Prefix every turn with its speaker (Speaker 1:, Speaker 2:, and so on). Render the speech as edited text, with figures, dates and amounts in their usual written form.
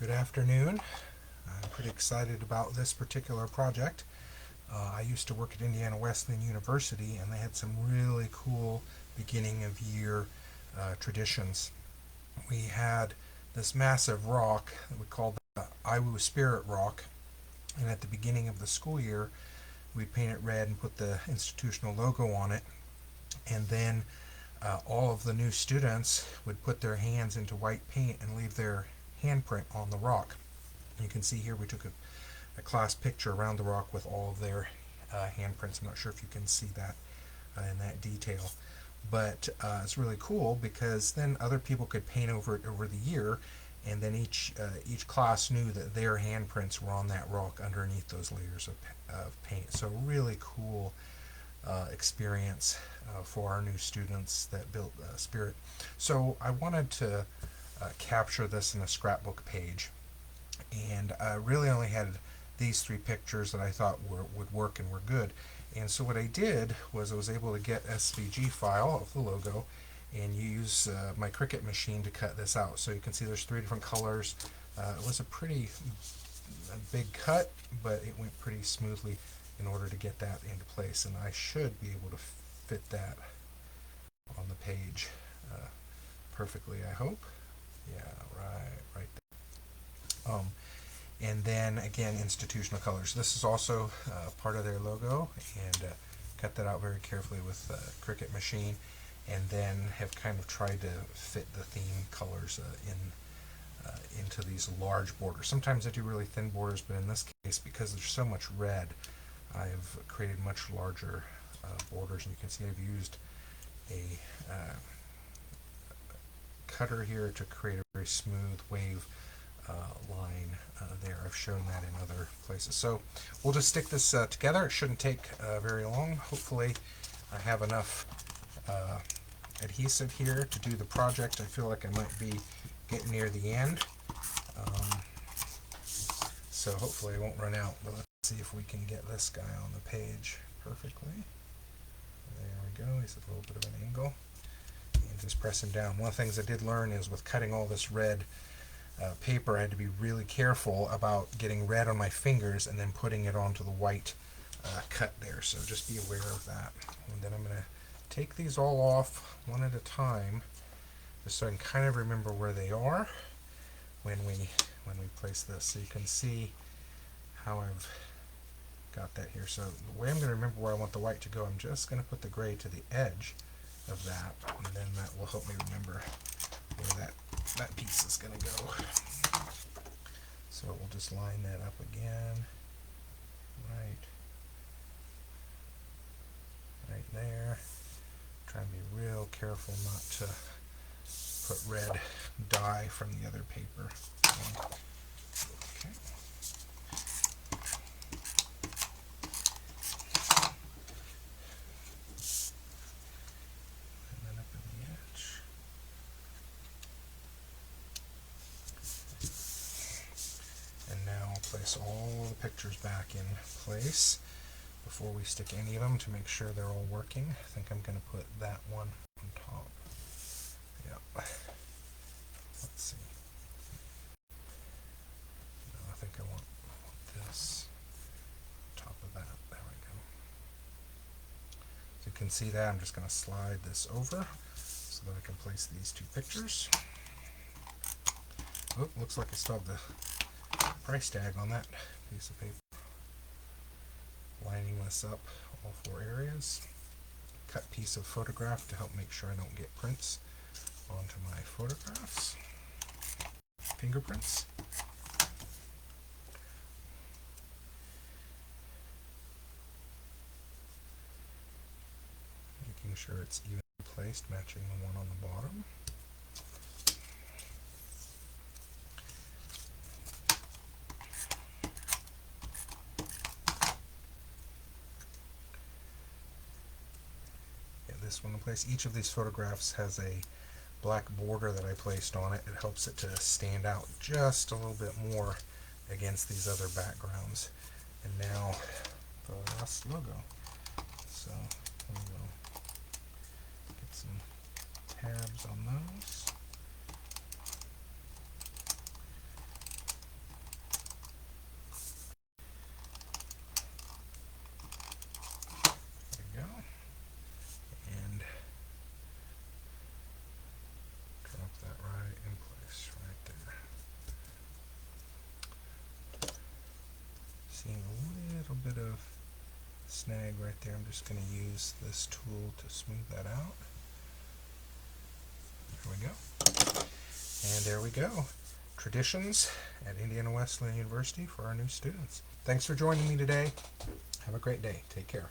Speaker 1: Good afternoon. I'm pretty excited about this particular project. I used to work at Indiana Wesleyan University, and they had some really cool beginning of year traditions. We had this massive rock that we called the IWU Spirit Rock, and at the beginning of the school year, we'd paint it red and put the institutional logo on it, and then all of the new students would put their hands into white paint and leave their handprint on the rock. You can see here we took a class picture around the rock with all of their handprints. I'm not sure if you can see that in that detail, but it's really cool because then other people could paint over it over the year, and then each class knew that their handprints were on that rock underneath those layers of paint. So really cool experience for our new students that built Spirit. So I wanted to capture this in a scrapbook page, and I really only had these three pictures that I thought would work and were good. And so what I did was I was able to get SVG file of the logo and use my Cricut machine to cut this out. So you can see there's three different colors. It was a pretty big cut, but it went pretty smoothly in order to get that into place, and I should be able to fit that on the page perfectly, I hope. Yeah, right there. And then again, institutional colors. This is also part of their logo, and cut that out very carefully with the Cricut machine, and then have kind of tried to fit the theme colors into these large borders. Sometimes I do really thin borders, but in this case, because there's so much red, I've created much larger borders, and you can see I've used a cutter here to create a very smooth wave line there. I've shown that in other places. So we'll just stick this together. It shouldn't take very long. Hopefully I have enough adhesive here to do the project. I feel like I might be getting near the end. So hopefully I won't run out, but let's see if we can get this guy on the page perfectly. There we go. He's at a little bit of an angle. And just press him down. One of the things I did learn is with cutting all this red paper, I had to be really careful about getting red on my fingers and then putting it onto the white cut there. So just be aware of that. And then I'm going to take these all off one at a time, just so I can kind of remember where they are when we place this. So you can see how I've got that here. So the way I'm going to remember where I want the white to go, I'm just going to put the gray to the edge of that, and then that will help me remember where that piece is going to go. So we'll just line that up again, right there. Try and be real careful not to put red dye from the other paper. Okay. And then up in the edge. And now I'll place all the pictures back in place before we stick any of them to make sure they're all working. I think I'm going to put that one on top. Yep. Let's see. No, I think I want this on top of that. There we go. So you can see that I'm just going to slide this over so that I can place these two pictures. Oh, looks like I still have the price tag on that piece of paper. Lining this up all four areas. Cut piece of photograph to help make sure I don't get prints onto my photographs. Fingerprints. Making sure it's evenly placed, matching the one on the bottom. This one in place. Each of these photographs has a black border that I placed on it. It helps it to stand out just a little bit more against these other backgrounds. And now the last logo. So we'll get some tabs on those. bit of snag right there. I'm just going to use this tool to smooth that out. There we go. And there we go. Traditions at Indiana Wesleyan University for our new students. Thanks for joining me today. Have a great day. Take care.